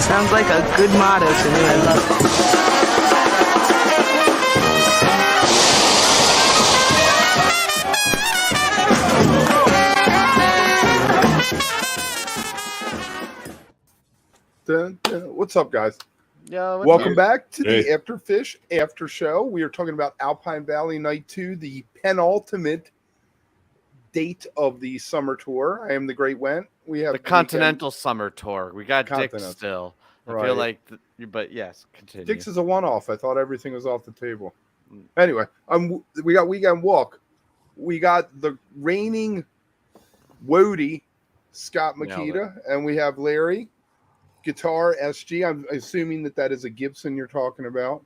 Sounds like a good motto to me. I love it. What's up, guys? Yo, Welcome back to the After Phish After Show. We are talking about Alpine Valley Night 2, the penultimate date of the summer tour. I am the Great Went. We have the Continental Summer Tour. We got Dick's still. I feel like, but yes, continue. Dick's is a one-off. I thought everything was off the table. Anyway, we got Weekend Walk. We got the reigning Woody, Scott Makita, and we have Larry, guitar SG. I'm assuming that is a Gibson you're talking about.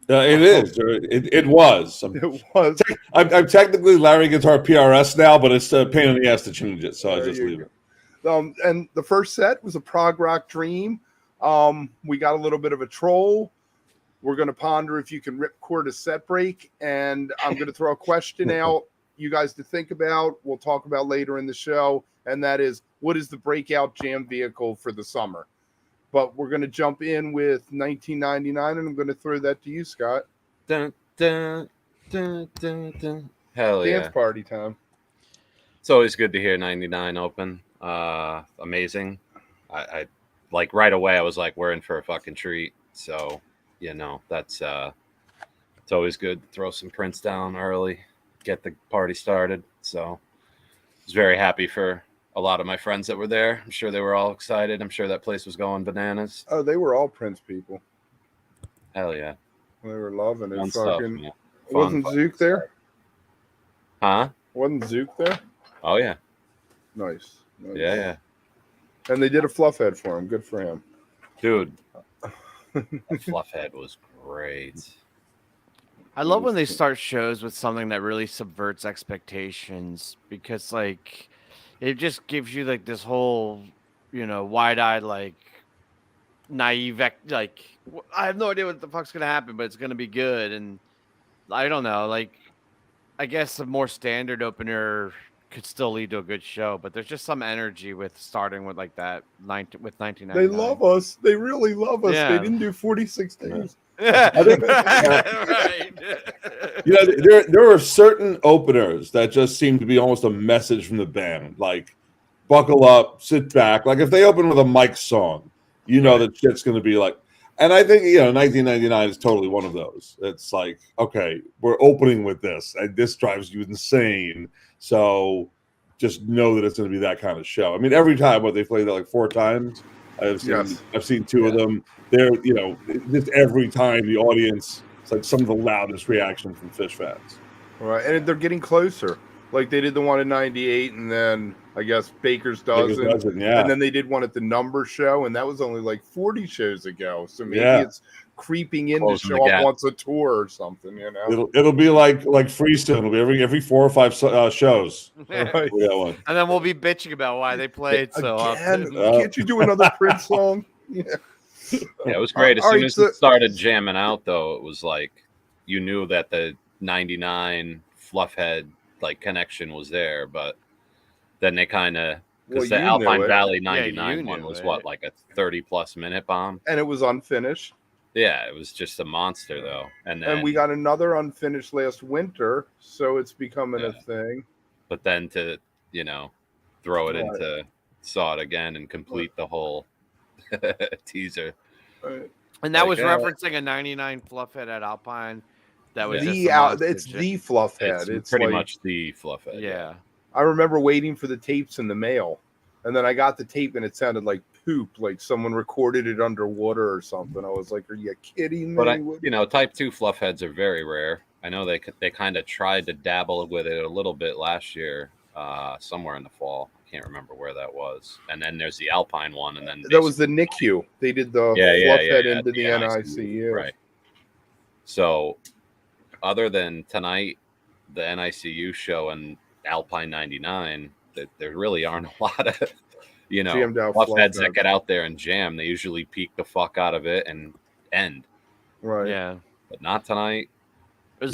It is. It was. It was. I'm technically Larry Guitar PRS now, but it's a pain in the ass to change it, so I just leave it. And the first set was a prog rock dream. We got a little bit of a troll. We're going to ponder if you can ripcord a set break, and I'm going to throw a question out you guys to think about. We'll talk about later in the show, and that is, what is the breakout jam vehicle for the summer? But we're going to jump in with 1999, and I'm going to throw that to you, Scott. Dun, dun, dun, dun, dun. Hell yeah. Dance party time. It's always good to hear 99 open. Amazing. I like right away, I was like, we're in for a fucking treat. So, that's it's always good to throw some Prince down early, get the party started. So I was very happy for a lot of my friends that were there. I'm sure they were all excited. I'm sure that place was going bananas. Oh, they were all Prince people. Hell yeah. They were loving it. Fun fucking stuff, wasn't Zook there? Huh? Wasn't Zook there? Oh yeah. Nice. Yeah. And they did a fluff head for him. Good for him. Dude. Fluff head was great. I love when they start shows with something that really subverts expectations, because like it just gives you like this whole, wide-eyed, like naive, like I have no idea what the fuck's gonna happen, but it's gonna be good. And I don't know, like I guess a more standard opener could still lead to a good show, but there's just some energy with starting with like that with 1999. They love us. They really love us. Yeah. They didn't do 46 days. I think, right. there are certain openers that just seem to be almost a message from the band, like buckle up, sit back. Like if they open with a Mike song, that shit's going to be like. And I think 1999 is totally one of those. It's like, okay, we're opening with this, and this drives you insane. So just know that it's going to be that kind of show. I mean, every time they play that like 4 times. I've seen 2 of them. They're just every time the audience, it's like some of the loudest reaction from Phish fans. Right, and they're getting closer. Like they did the one in '98, and then I guess Baker's Dozen, and then they did one at the Number Show, and that was only like 40 shows ago. So maybe it's creeping in to show up once a tour or something. It'll be like Freestone. It'll be every 4 or 5 shows. Right. And then we'll be bitching about why they played so often. Can't you do another Prince song? Yeah, it was great. As soon as it started jamming out, though, it was like you knew that the 99 Fluffhead like connection was there, but then they kind of because the Alpine Valley 99 one was like a 30+ minute bomb, and it was unfinished. Yeah, it was just a monster though. And we got another unfinished last winter, so it's becoming a thing. But then to throw it into Saw It Again and complete the whole teaser. Right. And that was referencing a 99 Fluffhead at Alpine. That was it's the fluff head. It's pretty much the fluff head. Yeah. I remember waiting for the tapes in the mail, and then I got the tape and it sounded like poop, like someone recorded it underwater or something. I was like, "Are you kidding me?" But Type 2 fluff heads are very rare. I know they kind of tried to dabble with it a little bit last year, somewhere in the fall. I can't remember where that was. And then there's the Alpine one, and then that was the NICU. They did the fluff head into the NICU. Right. So. Other than tonight, the NICU show and Alpine 99, there really aren't a lot of, fluff heads that get out there and jam. They usually peek the fuck out of it and end. Right. Yeah. But not tonight. It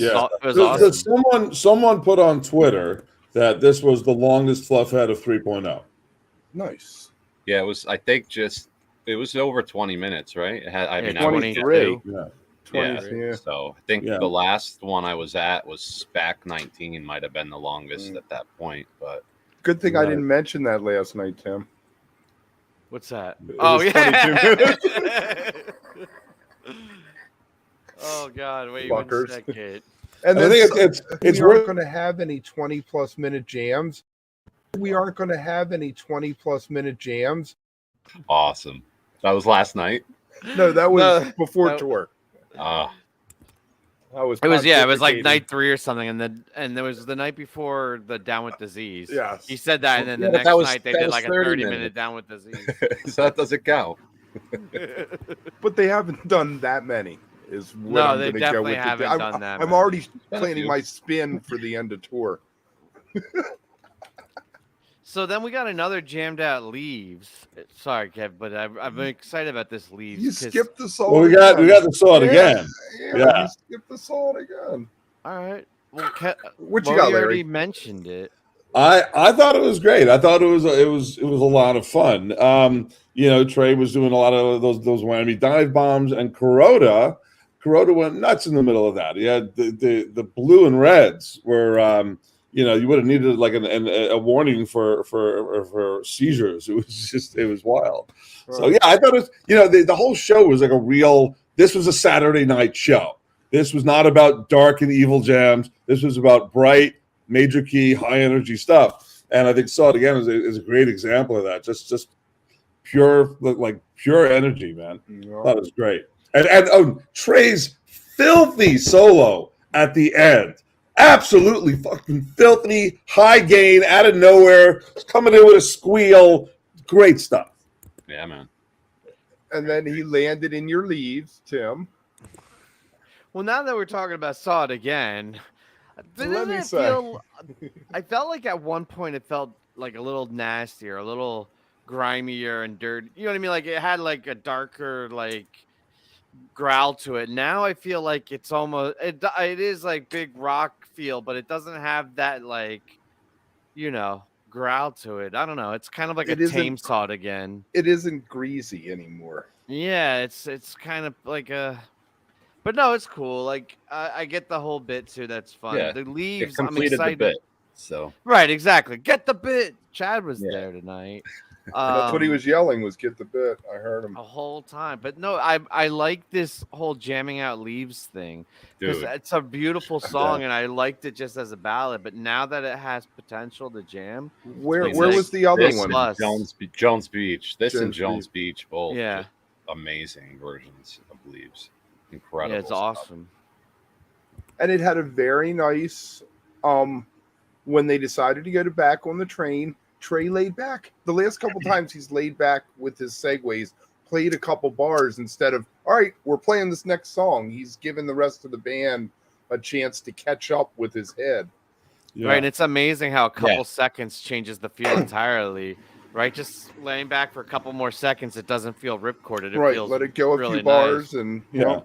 was awesome. Someone put on Twitter that this was the longest fluff head of 3.0. Nice. Yeah, it was, I think, just It was over 20 minutes, right? It had, I mean, I was 23. Yeah. 20, yeah. So I think Yeah. the last one I was at was SPAC 19, might have been the longest at that point. But Good thing I Right. didn't mention that last night, Tim. What's that? It Oh was yeah. 22 minutes. Oh God! Wait Fuckers. one second. And I then think so- it's we aren't worth. going to have any 20-plus minute jams. We aren't going to have any 20-plus minute jams. awesome. That was last night. No, that was No, before no. tour. Ah, That was It was it was like pontificating. night 3 or something, and there was the night before the Down with Disease. Yes. He said that, and then Yeah, the but next that was- night they that did was like a 30 30-minute minutes. Down with Disease. so that doesn't count. But they haven't done that many. Is what No, I'm they gonna go definitely with. haven't I'm, done that I'm many. already Been a planning few. my spin for the end of tour. So then we got another jammed out Leaves. Sorry, Kev, but I'm excited about this Leaves. You 'cause- skipped the song. Well, we got the sword again. Yeah, Yeah. you skipped the song again. All right. Well, What you well, got, we Larry? already mentioned it. I thought it was great. I thought it was a lot of fun. Trey was doing a lot of those whammy dive bombs, and Kuroda went nuts in the middle of that. He had the blue and reds were you would have needed like a warning for seizures. It was wild. So yeah, I thought it was, the whole show was like this was a Saturday night show. This was not about dark and evil jams. This was about bright, major key, high energy stuff. And I think Saw It Again is a great example of that. Just pure energy, man. Yeah. That was great. And Trey's filthy solo at the end. Absolutely fucking filthy, high gain, out of nowhere, coming in with a squeal. Great stuff. Yeah, man. And then he landed in your leaves, Tim. Well, now that we're talking about Saw It Again, Let me it say. feel? I felt like at one point it felt like a little nastier, a little grimier and dirty. You know what I mean? Like it had like a darker like growl to it. Now I feel like it's almost it is like big rock feel, but it doesn't have that like growl to it. I don't know. It's kind of like It a isn't- tame Saw It Again. It isn't greasy anymore. Yeah, it's kind of like but no, it's cool. Like I get the whole bit too. That's fun. Yeah, The It Leaves, I'm completed the excited. bit. So Right, exactly. Get the bit. Chad was Yeah. there tonight. That's what he was yelling, was get the bit. I heard him. a whole time. But no, I like this whole jamming out Leaves thing because dude, it's a beautiful song, and I liked it just as a ballad. But now that it has potential to jam, Where It's where like was the other this one? and Plus. Jones Beach. This and Jones Jones Beach both. Yeah. just amazing versions of Leaves. Incredible. yeah, it's stuff. awesome. And it had a very nice when they decided to go to Back on the Train, Trey laid back. The last couple times he's laid back with his segues, played a couple bars instead of, all right, we're playing this next song. He's given the rest of the band a chance to catch up with his head. Yeah. Right, and it's amazing how a couple seconds changes the feel entirely. Right, just laying back for a couple more seconds, it doesn't feel ripcorded. It Right, feels let it go a really few bars nice. and Yeah.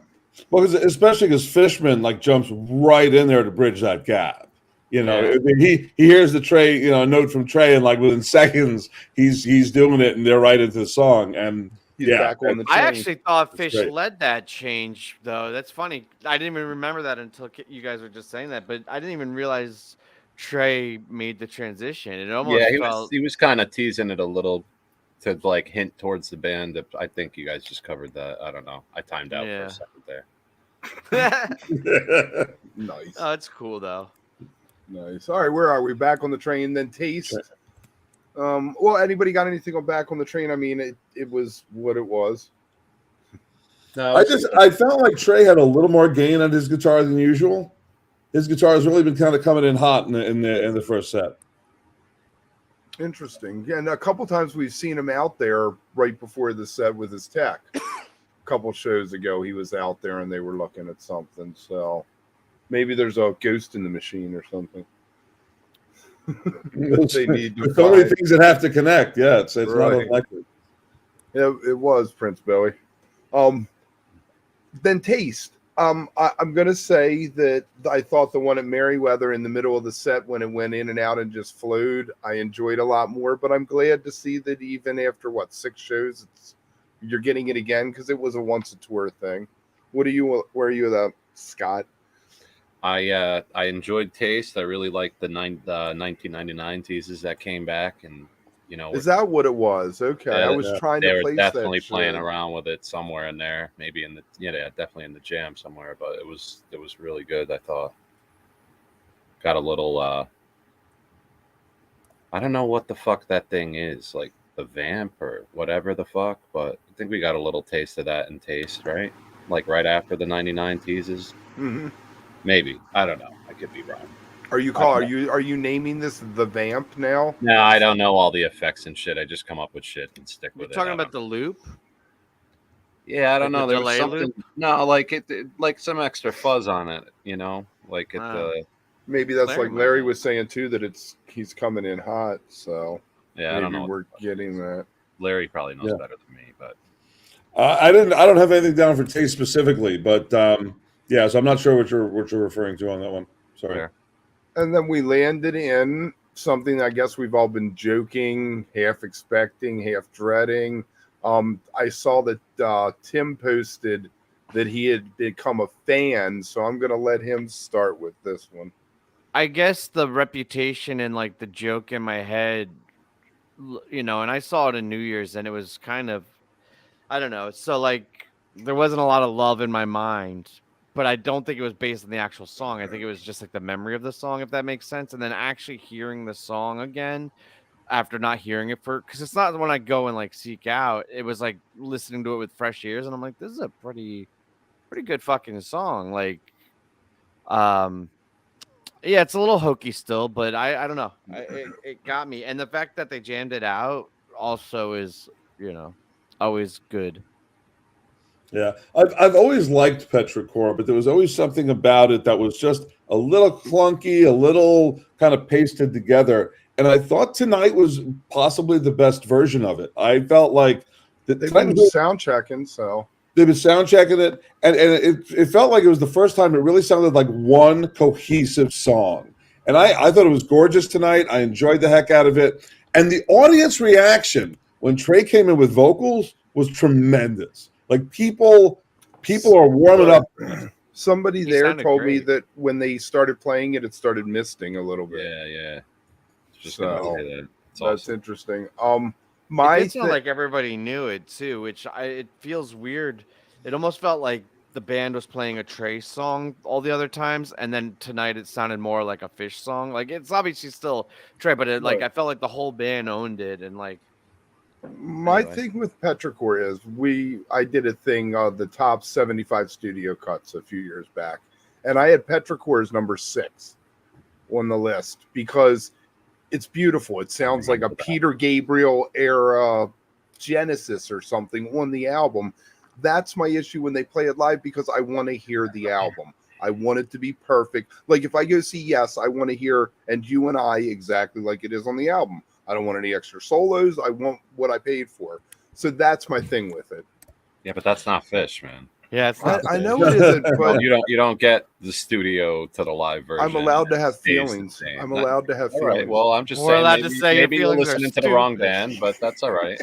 Well, especially because Fishman jumps right in there to bridge that gap. Yeah. He hears the Trey, a note from Trey, and like within seconds he's doing it, and they're right into the song. And he's Yeah, back on the train. I actually thought That's Phish great. led that change, though. That's funny. I didn't even remember that until you guys were just saying that, but I didn't even realize Trey made the transition. It almost Yeah, felt. he was kind of teasing it a little to like hint towards the band. I think you guys just covered that. I don't know. I timed out for Yeah. a second there. Nice. Oh, it's cool though. Nice. All right, where are we? Back on the Train, then Taste. Well, anybody got anything on Back on the Train? I mean, it was what it was. No, I felt like Trey had a little more gain on his guitar than usual. His guitar has really been kind of coming in hot in the first set. Interesting. Yeah, and a couple times we've seen him out there right before the set with his tech. A couple shows ago, he was out there and they were looking at something. So maybe there's a ghost in the machine or something. They need to There's so many find. things that have to connect. Yeah, it's not Right. unlikely. Yeah, it was Prince Billy. Then Taste. I'm gonna say that I thought the one at Merriweather in the middle of the set when it went in and out and just flowed, I enjoyed a lot more. But I'm glad to see that even after 6 shows, it's you're getting it again because it was a once a tour thing. Where are you at, Scott? I enjoyed Taste. I really liked the 1999 teases that came back, and Is that what it was? Okay, I was trying they to were place definitely that playing shit. around with it somewhere in there, maybe in the definitely in the jam somewhere. But it was really good. I thought got a little I don't know what the fuck that thing is, like the vamp or whatever the fuck, but I think we got a little taste of that in Taste, right? Like right after the 99 teases. Mhm. Maybe. I don't know. I could be wrong. Are you naming this the Vamp now? No, I don't know all the effects and shit. I just come up with shit and stick You're with it. talking about the loop? Yeah, I don't Like know. the There was delay something. loop? No, like it like some extra fuzz on it. Like at the. Maybe that's Larry like might Larry know. was saying too, that he's coming in hot. So Yeah, I don't maybe know. we're getting that. Larry probably knows Yeah. better than me, but I don't have anything down for Taste specifically, but yeah. So I'm not sure what you're referring to on that one. Sorry. fair. And then we landed in something I guess we've all been joking, half expecting, half dreading. I saw that Tim posted that he had become a fan, so I'm going to let him start with this one. I guess the reputation and like the joke in my head, and I saw it in New Year's and it was kind of, I don't know. So like there wasn't a lot of love in my mind, but I don't think it was based on the actual song. I think it was just like the memory of the song, if that makes sense. And then actually hearing the song again after not hearing it because it's not when I go and like seek out. It was like listening to it with fresh ears, and I'm like, this is a pretty good fucking song. Like, yeah, it's a little hokey still, but I don't know. It got me, and the fact that they jammed it out also is always good. Yeah, I've always liked Petrichor, but there was always something about it that was just a little clunky, a little kind of pasted together. And I thought tonight was possibly the best version of it. I felt like They've been sound checking, so they've been sound checking it, and it felt like it was the first time it really sounded like one cohesive song. And I thought it was gorgeous tonight. I enjoyed the heck out of it, and the audience reaction when Trey came in with vocals was tremendous. Like people are warming up. Somebody He there sounded told me great. that when they started playing it, it started misting a little bit. Yeah. Just So, gonna say that. It's That's awesome. interesting. It did sound like everybody knew it too, which it feels weird. It almost felt like the band was playing a Trey song all the other times, and then tonight it sounded more like a Phish song. Like it's obviously still Trey, but Right. I felt like the whole band owned it, and like. My Anyway. thing with Petrichor is I did a thing the top 75 studio cuts a few years back, and I had Petrichor as number 6 on the list because it's beautiful. It sounds like a Peter Gabriel era Genesis or something on the album. That's my issue when they play it live because I want to hear the album. I want it to be perfect. Like if I go see Yes, I want to hear And You and I exactly like it is on the album. I don't want any extra solos. I want what I paid for. So that's my thing with it. Yeah, but that's not Phish, man. Yeah, it's not. I know it isn't, but You don't get the studio to the live version. I'm allowed to have It stays the feelings. same. I'm allowed to have All feelings. right. Well, I'm just We're saying. allowed to say your maybe you're feelings are listening to the wrong stupid. band, but that's all right.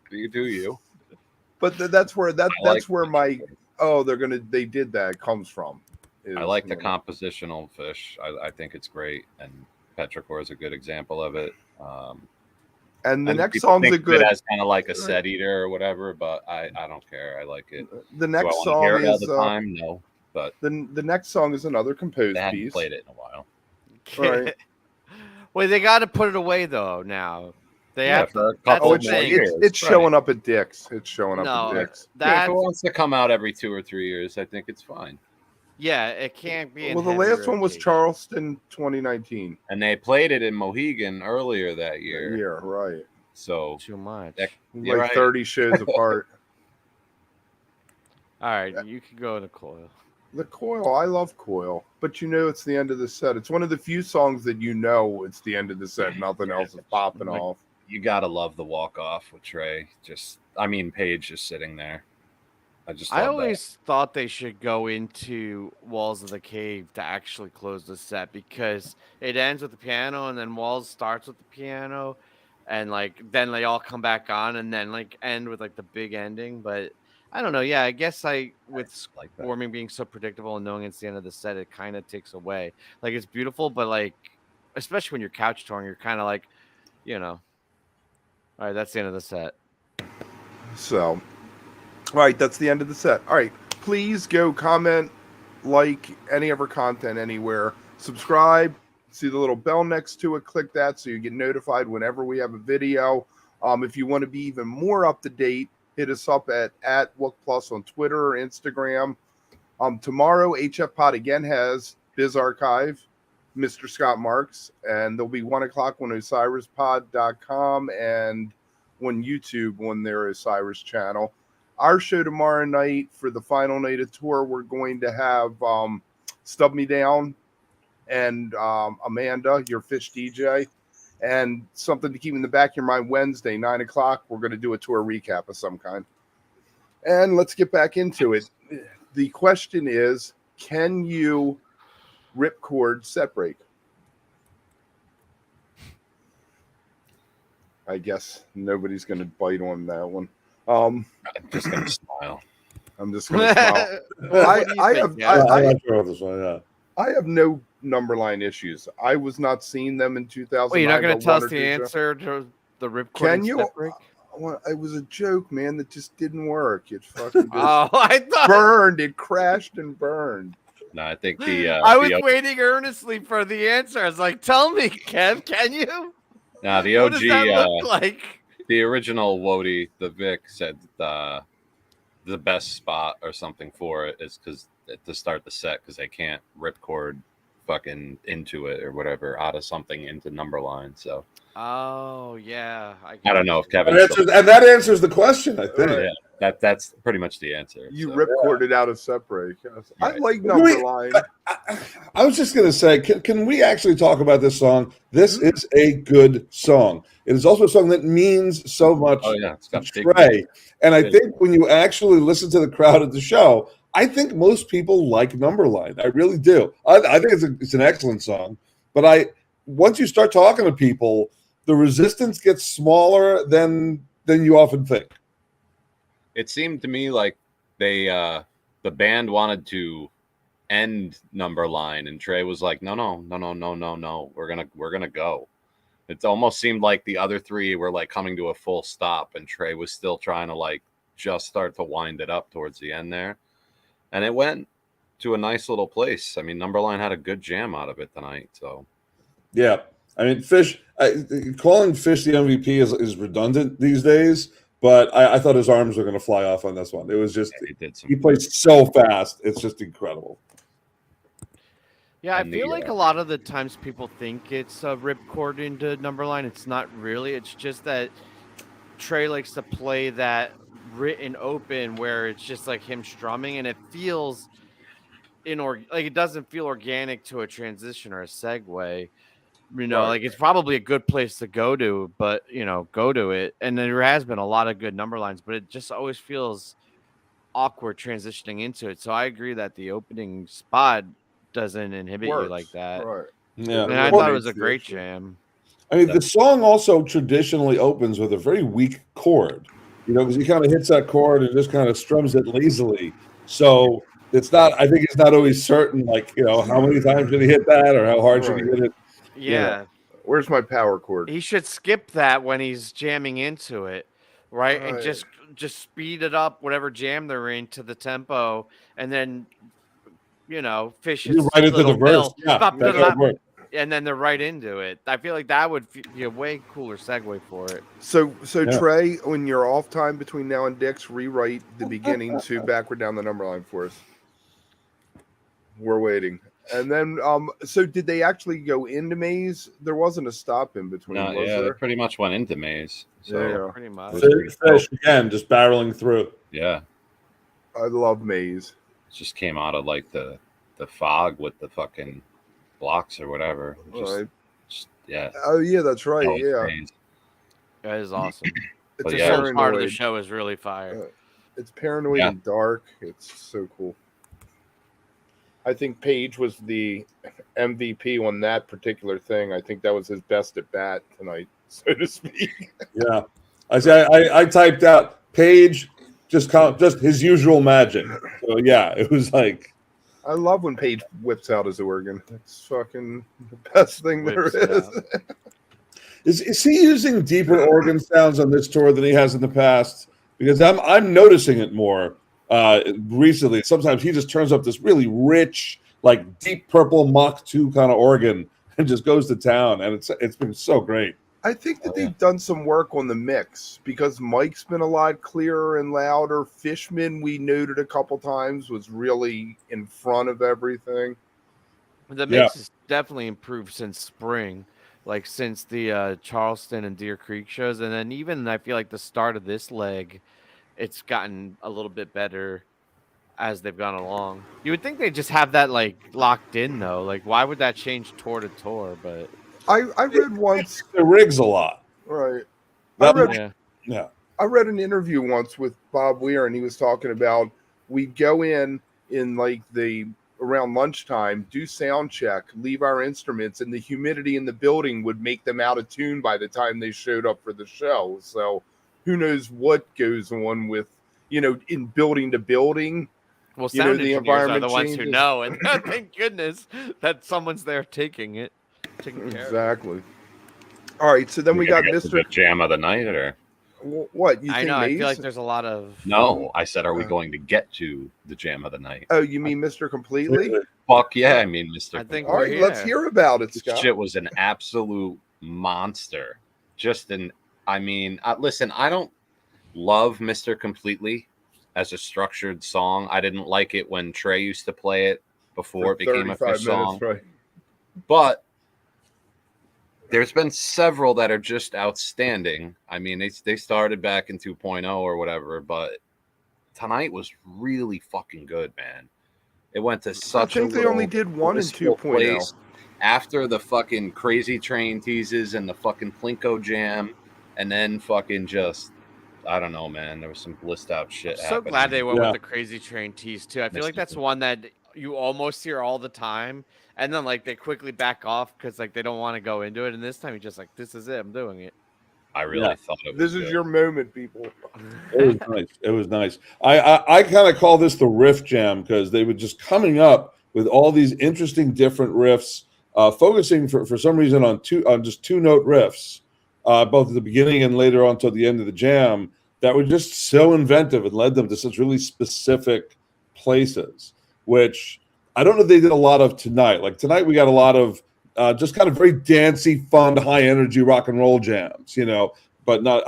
You do you. But that's where I like where my they did that comes from. I like the compositional Phish. I think it's great, and Petrichor is a good example of it. And the next people song's think a of good. it as kind of like a set eater or whatever, but I don't care. I like it. The Do I next want to song hear it all is the time? No, but the next song is another composed they hadn't piece. played it in a while. Right. Wait, they got to put it away though. Now they have for a to. couple That's of the more thing. years. It's right. showing up at Dick's. It's showing up No, at Dick's. Yeah, if that it wants to come out every 2 or 3 years, I think it's fine. yeah, it can't be. Well, the last one was Charleston 2019. And they played it in Mohegan earlier that year. Yeah, right. So Too much. You're Like right. 30 shows apart. All right, you can go to Coil. The Coil, I love Coil, but it's the end of the set. It's one of the few songs that it's the end of the set. Nothing else is popping Like, off. you gotta love the walk off with Trey. Paige just sitting there. I always thought they should go into Walls of the Cave to actually close the set because it ends with the piano and then Walls starts with the piano. and like then they all come back on, and then like end with like the big ending. But I don't know. Yeah, I guess with Like that. Swarming being so predictable and knowing it's the end of the set, it kind of takes away. Like it's beautiful, but like especially when you're couch touring, you're kind of like, all right, that's the end of the set. So, all right, that's the end of the set. All right, please go comment, like any of our content anywhere, subscribe. See the little bell next to it. Click that so you get notified whenever we have a video. If you want to be even more up to date, hit us up at Wook Plus on Twitter or Instagram. Tomorrow, HF Pod again has Biz Archive, Mr. Scott Marks, and there'll be 1 o'clock on OsirisPod.com and on YouTube on their Osiris channel. Our show tomorrow night for the final night of tour, we're going to have Stub Me Down and Amanda, your Phish DJ. And something to keep in the back of your mind, Wednesday, 9 o'clock, we're going to do a tour recap of some kind. And let's get back into it. The question is, can you ripcord set break? I guess nobody's going to bite on that one. I'm just gonna smile. I'm just going to smile. What do you think, Gavin? I'm not sure about this one. Yeah. I have no number line issues. I was not seeing them in 2009. Well, you're not going to tell us or the two show. answer to the ripcord? Can you? Set break? It was a joke, man. That just didn't work. It fucking just I thought burned. It crashed and burned. No, I think the I was the, waiting earnestly for the answer. I was like, "Tell me, Kev, can you?" no, the What OG does that look like? the original Wody, the Vic said the best spot or something for it is because to start the set because they can't ripcord fucking into it or whatever out of something into number line. So Oh yeah, I don't know if Kevin. And that answers the question, I think. Yeah, that's pretty much the answer. You so. ripcorded out of set break. I Right. like number line. I was just going to say, can we actually talk about this song? This is a good song. It is also a song that means so much Oh yeah, it's got to big. Trey. And I big- think when you actually listen to the crowd at the show, I think most people like Numberline. I really do. I think it's an excellent song. But once you start talking to people, the resistance gets smaller than you often think. It seemed to me like they the band wanted to end number line, and Trey was like, no, we're gonna go. It almost seemed like the other three were like coming to a full stop, and Trey was still trying to like just start to wind it up towards the end there, and it went to a nice little place. I mean, Numberline had a good jam out of it tonight, so Yeah. I mean, Phish, calling Phish the MVP is redundant these days, but I thought his arms were going to fly off on this one. It was just, he did some. he plays so fast. It's just incredible. Yeah, I And feel the, like a lot of the times people think it's a ripcord into Numberline. It's not really. It's just that Trey likes to play that written open where it's just like him strumming, and it feels like it doesn't feel organic to a transition or a segue. Right. Like it's probably a good place to go to, but go to it. And there has been a lot of good number lines, but it just always feels awkward transitioning into it. So I agree that the opening spot doesn't inhibit you like that. Right. Yeah. And I thought it was a great jam. I mean, the song also traditionally opens with a very weak chord, because he kind of hits that chord and just kind of strums it lazily. So I think it's not always certain, like, how many times should he hit that or how hard should he hit it? Yeah. Where's my power chord? He should skip that when he's jamming into it, right? And just speed it up, whatever jam they're in, to the tempo, and then Phish is right into the verse. Yeah, and then they're right into it. I feel like that would be a way cooler segue for it. So Trey, when you're off time between now and Dick's, rewrite the beginning to backward down the number line for us. We're waiting. And then, so did they actually go into Maze? There wasn't a stop in between, was they there? pretty much went into Maze. So Pretty much. Phish again, just barreling through. yeah, I love Maze. it just came out of like the fog with the fucking blocks or whatever. Just yeah. Oh yeah, that's right. No, Yeah, Maze. That is awesome. it's But a yeah. That part of the paranoid. show is really fire. It's paranoid Yeah. and dark. It's so cool. I think Page was the MVP on that particular thing. I think that was his best at bat tonight. so to speak. Yeah. I typed out Page, just his usual magic. So yeah, it was like, I love when Paige whips out his organ. It's fucking the best thing there Whips it is. out. is he using deeper organ sounds on this tour than he has in the past? Because I'm noticing it more recently. Sometimes he just turns up this really rich, like deep purple Mach 2 kind of organ and just goes to town, and it's been so great. I think that they've done some work on the mix because Mike's been a lot clearer and louder. Fishman, we noted a couple times, was really in front of everything. The mix has definitely improved since spring, like since the Charleston and Deer Creek shows, and then even I feel like the start of this leg, it's gotten a little bit better as they've gone along. You would think they just have that like locked in though. Like, why would that change tour to tour? But I read once, The rigs a lot. right? That yeah, I read an interview once with Bob Weir, and he was talking about we'd go in like around lunchtime, do sound check, leave our instruments, and the humidity in the building would make them out of tune by the time they showed up for the show. So who knows what goes on with, in building to building. well, You know, sound the engineers are environment the ones who changes. know, and thank goodness that someone's there taking care of it. Exactly. All right, so then we got Get to the Mr. jam of the night, or What you I think? know. I Maze? feel like there's a lot of no? I said, are we going to get to the jam of the night? Oh, you mean Mr. Completely? Fuck yeah! I mean, Mr. I think All right, we're let's here. hear about it, This Scott. shit was an absolute monster. Listen, I don't love Mr. Completely as a structured song. I didn't like it when Trey used to play it before it became a Phish song. right? But there's been several that are just outstanding. I mean, they started back in 2.0 or whatever, but tonight was really fucking good, man. It went to such I think they only did one in blissful 2.0. place. After the fucking Crazy Train teases and the fucking Plinko jam, and then fucking just, I don't know, man. There was some blissed out shit. So glad they went Yeah. with the Crazy Train tease too. I feel like that's Mystical. one that you almost hear all the time, and then like they quickly back off because like they don't want to go into it. And this time you're just like, this is it. I'm doing it. I really Yeah. thought it was This is good. your moment, people. It was nice. It was nice. I kind of call this the riff jam because they were just coming up with all these interesting different riffs, focusing for some reason on just 2-note riffs, both at the beginning and later on till the end of the jam, that were just so inventive and led them to such really specific places, which I don't know if they did a lot of tonight. Like tonight we got a lot of just kind of very dancey, fun, high energy rock and roll jams, but not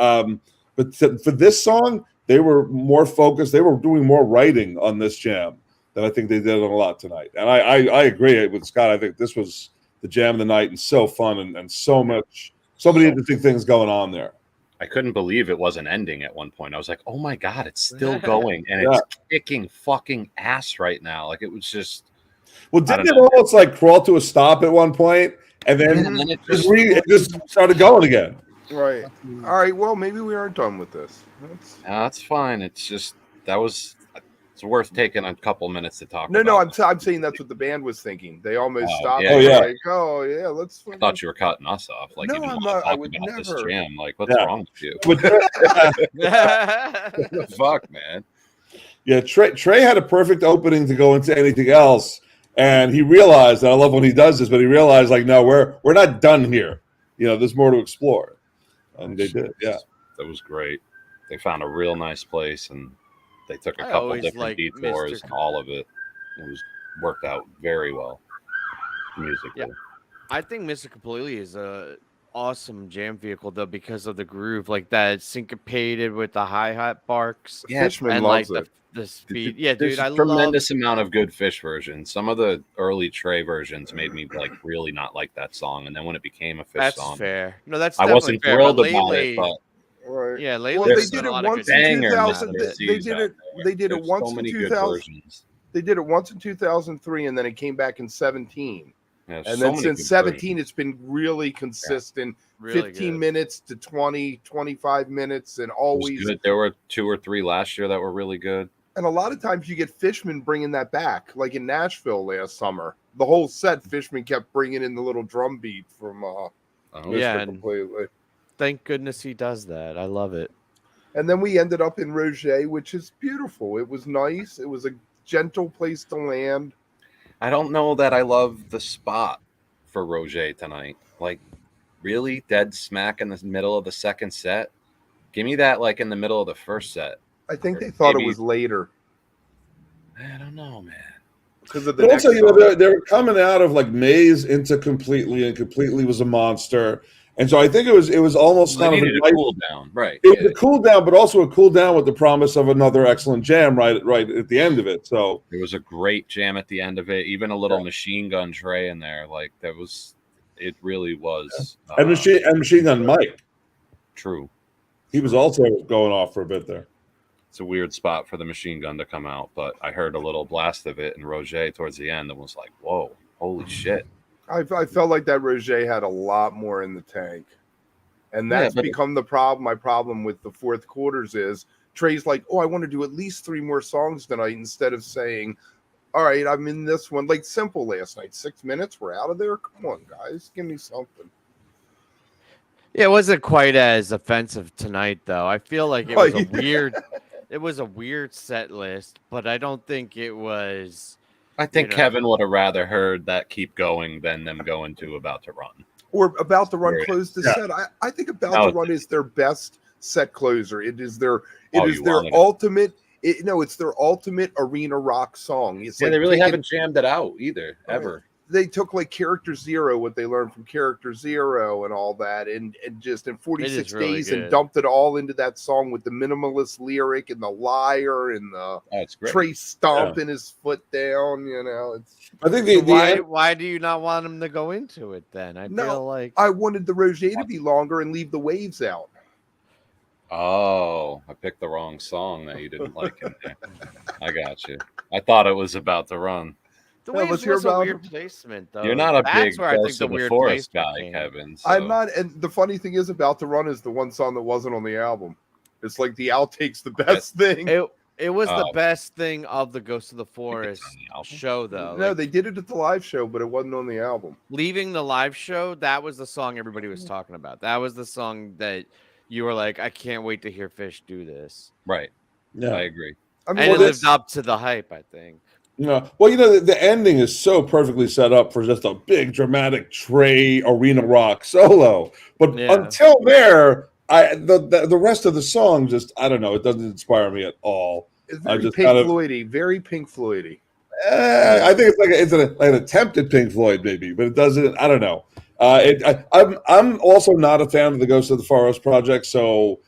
for this song, they were more focused. They were doing more writing on this jam than I think they did on a lot tonight. And I agree with Scott. I think this was the jam of the night and so fun and so many interesting things going on there. I couldn't believe it wasn't ending at one point. I was like, oh my God, it's still going. And it's kicking fucking ass right now. Like it was just. Well, didn't it almost like crawl to a stop at one point, and then it it just started going again? Right. All right. Well, maybe we aren't done with this. That's fine. It's just it's worth taking a couple minutes to talk No, about. I'm saying that's what the band was thinking. They almost stopped. yeah. Oh, yeah. Like, oh yeah, let's. I thought you were cutting us off. Like No, you didn't I'm want not. to I talk would about this never. jam. Like, what's Yeah. wrong with you? But, What the fuck, man? yeah, Trey had a perfect opening to go into anything else, and he realized. And I love when he does this, but he realized like, no, we're not done here. There's more to explore, and they did. Yeah, That was great. They found a real nice place, and they took a I couple always different like detours, Mr. and all of it. It was worked out very well musically. Yeah. I think Mr. Completely is a awesome jam vehicle though because of the groove, like that syncopated with the hi-hat barks. Yeah, Fishman and like loves it. the speed. Yeah, There's dude, I a love. tremendous amount of good Phish versions. Some of the early Trey versions made me like really not like that song, and then when it became a Phish That's song, fair. No, that's I definitely wasn't fair, thrilled but about lately, it. But Right. yeah, lately Well, they there's did been it a lot of once good in banger 2000. Mr. They C's did out it. there. They did it There's once so in many good 2000. versions. They did it once in 2003, and then it came back in 17. Yeah, And so then many since good 17, versions. it's been really consistent. really 15 good. minutes to 20, 25 minutes, and It was always. good. There were 2 or 3 last year that were really good. And a lot of times you get Fishman bringing that back, like in Nashville last summer. The whole set, Fishman kept bringing in the little drum beat from Oh, Yeah, Mr. and- Completely. thank goodness he does that. I love it. And then we ended up in Roget, which is beautiful. It was nice. It was a gentle place to land. I don't know that I love the spot for Roget tonight. Like, really? Dead smack in the middle of the second set? Give me that, like, in the middle of the first set. I think they thought Maybe- it was later I don't know, man. because of the But next also, song. they were coming out of like Maze into Completely, and Completely was a monster. And so I think it was almost They kind of needed a a nice, cool down, right? it was a cool down, but also a cool down with the promise of another excellent jam right at the end of it. So There was a great jam at the end of it. Even a little Machine Gun Trey in there. Like, that was, it really was. and Machine Gun Mike, True. he was also going off for a bit there. It's a weird spot for the Machine Gun to come out, but I heard a little blast of it in Roget towards the end and was like, whoa, holy shit. I felt like that Roget had a lot more in the tank. And Yeah, that's but- become the problem. My problem with the fourth quarters is Trey's like, oh, I want to do at least 3 more songs tonight instead of saying, all right, I'm in this one. Like Simple last night, 6 minutes, we're out of there. Come on, guys, give me something. Yeah, it wasn't quite as offensive tonight, though. I feel like it was a weird. It was a weird set list, but I don't think it was. I think You know. Kevin would have rather heard that keep going than them going to About to Run. Or About to Run Right. closed the Yeah. set. I think About That to was- Run is their best set closer. It is their Oh, you wanted it. ultimate. It's their ultimate arena rock song. It's Yeah, like they really taking- haven't jammed it out either, ever. They took like Character Zero, what they learned from Character Zero and all that, and just in 46 really days good. and dumped it all into that song with the minimalist lyric and the lyre and the Oh, it's great. Trey stomping his foot down. It's I think So the why do you not want him to go into it then? I No, feel like I wanted the Roget to be longer and leave the waves out. Oh, I picked the wrong song that you didn't like in there. I got you. I thought it was About to Run. the Yeah, Waves let's hear was a about weird it. placement, though. You're not a That's big where I think Ghost the of the weird Forest placement guy, came. Kevin. So. I'm not, and the funny thing is, About to Run is the one song that wasn't on the album. It's like the outtakes, the best thing. It was the Oh. best thing of the Ghost of the It's Forest on the album. show, though. No, Like, they did it at the live show, but it wasn't on the album. leaving the live show, that was the song everybody was talking about. That was the song that you were like, I can't wait to hear Phish do this. Right. yeah. I agree. I mean, And it well, lived up to the hype, I think. Well, the ending is so perfectly set up for just a big dramatic Trey arena rock solo. But Yeah. until there, the rest of the song just, I don't know, it doesn't inspire me at all. it's I very just Pink kind of- Floydy, very Pink Floydy. I think it's like an attempt at Pink Floyd, maybe, but it doesn't. I don't know. I'm also not a fan of the Ghost of the Forest project, so all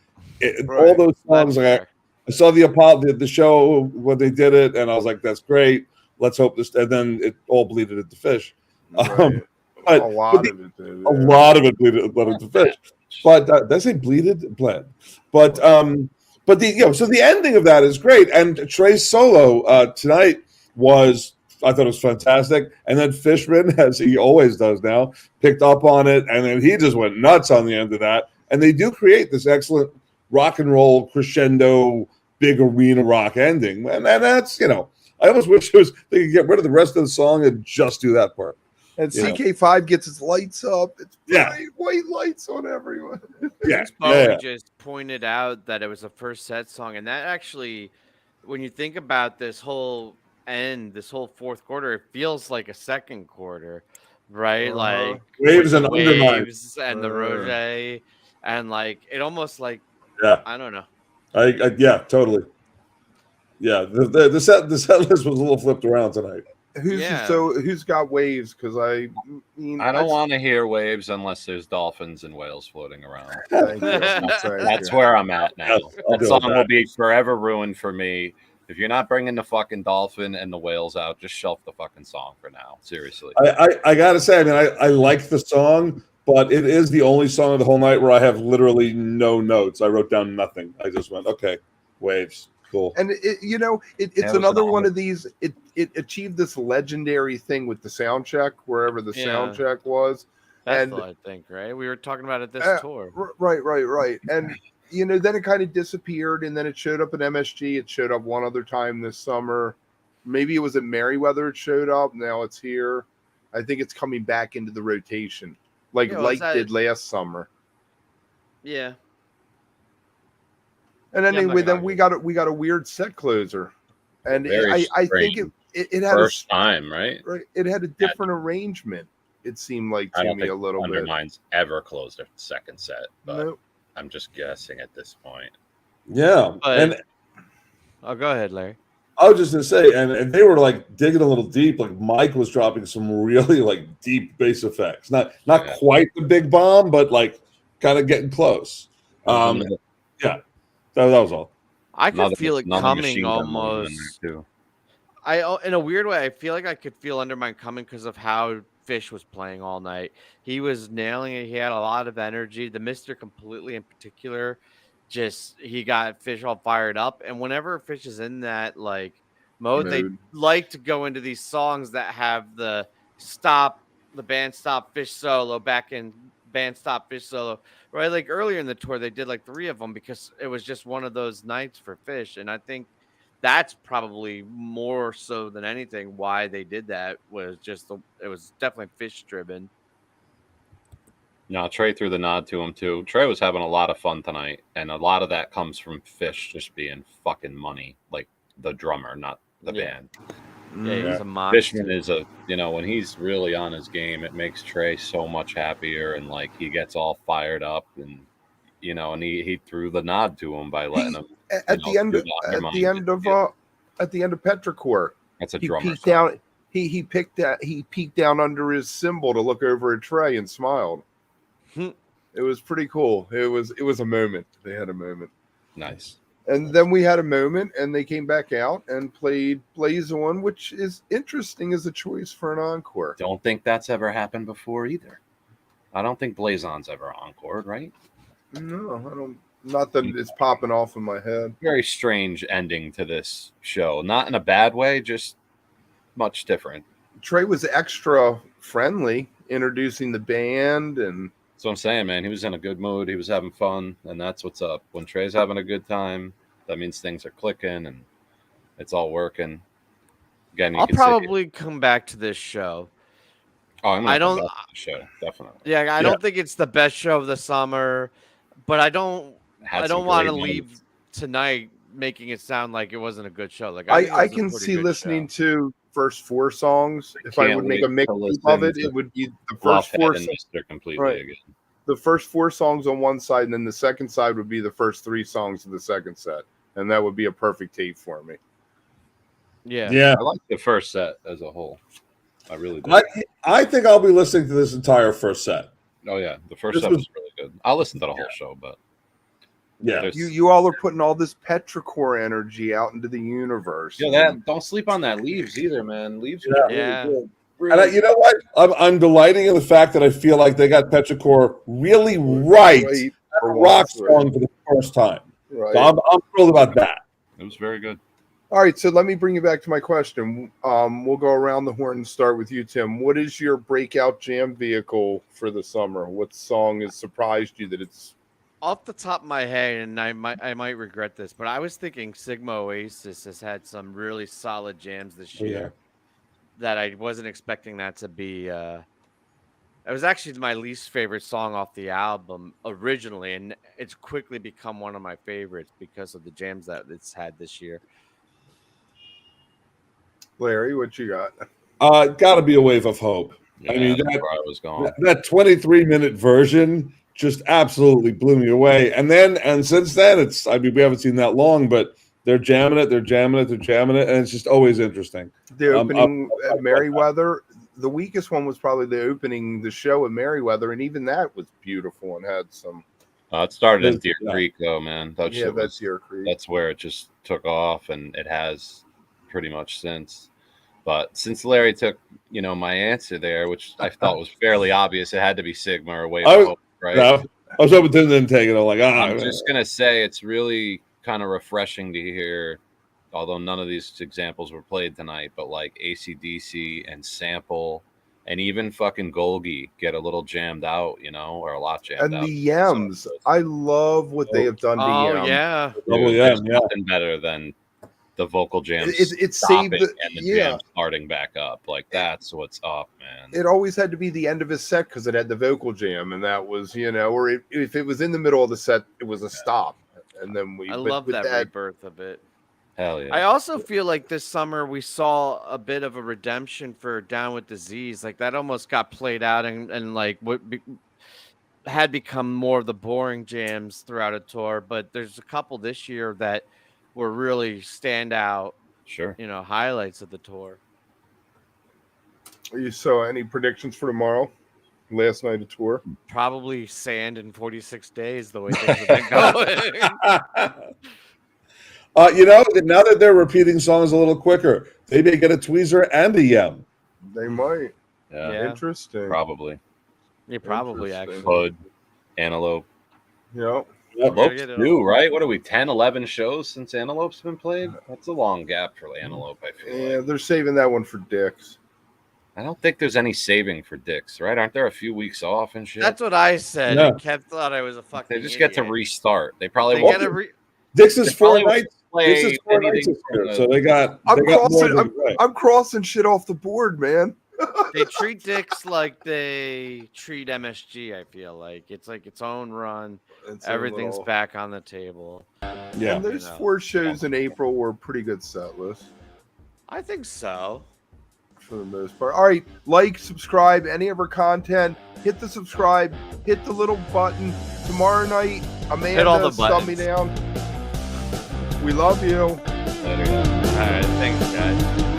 Right. those songs, That's like, fair. I saw the show when they did it, and I was like, "That's great. Let's hope this." And then it all bleeded into Phish. Right. But a lot of it did. a lot of it bleeded into Phish. But did I say bleeded? Bled. But so the ending of that is great, and Trey's solo tonight was. I thought it was fantastic. And then Fishman, as he always does now, picked up on it, and then he just went nuts on the end of that. And they do create this excellent rock and roll crescendo, big arena rock ending. And that's, I almost wish they could get rid of the rest of the song and just do that part. And Yeah. CK5 gets its lights up. It's Yeah. bright white lights on everyone. Yeah. Bowie just pointed out that it was a first set song, and that actually, when you think about this whole fourth quarter, it feels like a second quarter, right? Uh-huh. Like Waves with and the undermine. waves and the Roget, and like it almost like Yeah. I don't know. Yeah, totally. Yeah, the set list was a little flipped around tonight. Who's got waves? Because I don't want to hear Waves unless there's dolphins and whales floating around. Thank you. That's where I'm at now. Yes, I'll That do song that. will be forever ruined for me. If you're not bringing the fucking dolphin and the whales out, just shelf the fucking song for now. Seriously. I gotta say, I mean, I like the song, but it is the only song of the whole night where I have literally no notes. I wrote down nothing. I just went, okay, waves, cool. And it's was another an one of these. It achieved this legendary thing with the sound check, wherever the sound check was. That's And- what I think, right? We were talking about it this tour. Right. And then it kind of disappeared, and then it showed up at MSG. It showed up one other time this summer. Maybe it was at Merriweather. It showed up. Now it's here. I think it's coming back into the rotation, like Yeah, Light it's did last summer. Yeah. And Yeah, I'm not anyway, gonna then we got a weird set closer, and Very I think strange. it had First time, right? it had a different arrangement. It seemed like I to don't me think a little bit. Undermine's ever closed a second set, but Nope. I'm just guessing at this point. Yeah, But- and Oh, go ahead, Larry. I was just gonna say, and they were like digging a little deep. Like Mike was dropping some really like deep bass effects. Not Yeah. quite the big bomb, but like kind of getting close. Yeah, that was all. I could Another- feel it another coming machine gun moment in almost. there, too. In a weird way, I feel like I could feel Undermine coming because of how Phish was playing all night. He was nailing it. He had a lot of energy. The Mister completely in particular, just he got Phish all fired up. And whenever Phish is in that like mode, they like to go into these songs that have the band stop Phish solo, back in band stop Phish solo, right? Like earlier in the tour, they did like 3 of them because it was just one of those nights for Phish. And I think that's probably more so than anything why they did that was just it was definitely Phish driven. No, Trey threw the nod to him too. Trey was having a lot of fun tonight, and a lot of that comes from Phish just being fucking money, like the drummer, not the band. Yeah, he's a monster. Fishman is when he's really on his game, it makes Trey so much happier, and like he gets all fired up, and and he threw the nod to him by letting him at the end of Petrichor. That's a he drummer. Peeked down, he peeked down under his cymbal to look over at Trey and smiled. It was pretty cool. It was a moment. They had a moment. Nice. And then we had a moment, and they came back out and played Blaze On, which is interesting as a choice for an encore. Don't think that's ever happened before either. I don't think Blaze On's ever encored, right? No, I don't. Not that it's popping off in my head. Very strange ending to this show. Not in a bad way, just much different. Trey was extra friendly, introducing the band, and that's what I'm saying, man. He was in a good mood. He was having fun, and that's what's up. When Trey's having a good time, that means things are clicking and it's all working. Again, I'll probably come back to this show. Oh, I'm gonna come back to the show, definitely. Yeah, I don't think it's the best show of the summer, but I don't want to leave tonight making it sound like it wasn't a good show. Like I can see listening to first 4 songs. If I would make a mix of it, it would be the first 4 songs completely again. The first 4 songs on one side, and then the second side would be the first 3 songs of the second set, and that would be a perfect tape for me. Yeah. I like the first set as a whole. I really do. I think I'll be listening to this entire first set. Oh yeah, the first set was really good. I'll listen to the whole show, but you all are putting all this Petrichor energy out into the universe. Yeah, don't sleep on that Leaves either, man. Leaves, yeah. Really and you know what? I'm delighting in the fact that I feel like they got Petrichor really right at a rock song for the first time. Right. So I'm thrilled about that. It was very good. All right, so let me bring you back to my question. We'll go around the horn and start with you, Tim. What is your breakout jam vehicle for the summer? What song has surprised you that it's off the top of my head, and I might regret this, but I was thinking Sigma Oasis has had some really solid jams this year that I wasn't expecting that to be. It was actually my least favorite song off the album originally, and it's quickly become one of my favorites because of the jams that it's had this year. Larry, what you got? Got to be a Wave of Hope. Yeah, I mean, that's where I was going. That 23-minute version just absolutely blew me away. And since then, we haven't seen that long, but they're jamming it, and it's just always interesting. The opening at Merriweather, the weakest one was probably the show at Merriweather, and even that was beautiful and had some. It started in Deer Creek, though, man. That's Deer Creek. That's where it just took off, and it has pretty much since. But since Larry took, my answer there, which I thought was fairly obvious, it had to be Sigma or Wave of Hope, right? No, I was hoping Tim didn't take it. I'm like, I'm just gonna say it's really kind of refreshing to hear, although none of these examples were played tonight, but like AC/DC and Sample and even fucking Golgi get a little jammed out, or a lot jammed out. And the Yems, I love what they have done to Yems. Yeah. There's nothing better than the vocal jams it saved stopping and the jam starting back up. Like that's what's up, man. It always had to be the end of his set because it had the vocal jam, and that was, or if it was in the middle of the set, it was a stop. And then I love that rebirth of it. Hell yeah. I also feel like this summer we saw a bit of a redemption for Down with Disease. Like that almost got played out and like had become more of the boring jams throughout a tour. But there's a couple this year that were really standout, sure, highlights of the tour. So any predictions for tomorrow? Last night of tour? Probably sand in 46 days, the way things have been going. Now that they're repeating songs a little quicker, they may get a tweezer and a yem. They might. Yeah. Interesting. Probably. Yeah, probably actually. Hood, Antelope. Yep. Antelope's new, right? What are we, 10, 11 shows since Antelope's been played? That's a long gap for Antelope, I feel like. They're saving that one for Dicks. I don't think there's any saving for Dicks, right? Aren't there a few weeks off and shit? That's what I said. Yeah. Kev thought I was a fucking They just idiot. get to restart. They probably Dix is 4 probably nights. This is 4 nights this year, so they got. I'm crossing shit off the board, man. They treat Dicks like they treat MSG. I feel like it's like its own run. Everything's back on the table. Yeah, and there's 4 shows in April were pretty good set list. I think so. For the most part. All right, like, subscribe, any of our content. Hit the subscribe. Hit the little button. Tomorrow night, Amanda, stub me down. We love you. Later. All right, thanks, guys.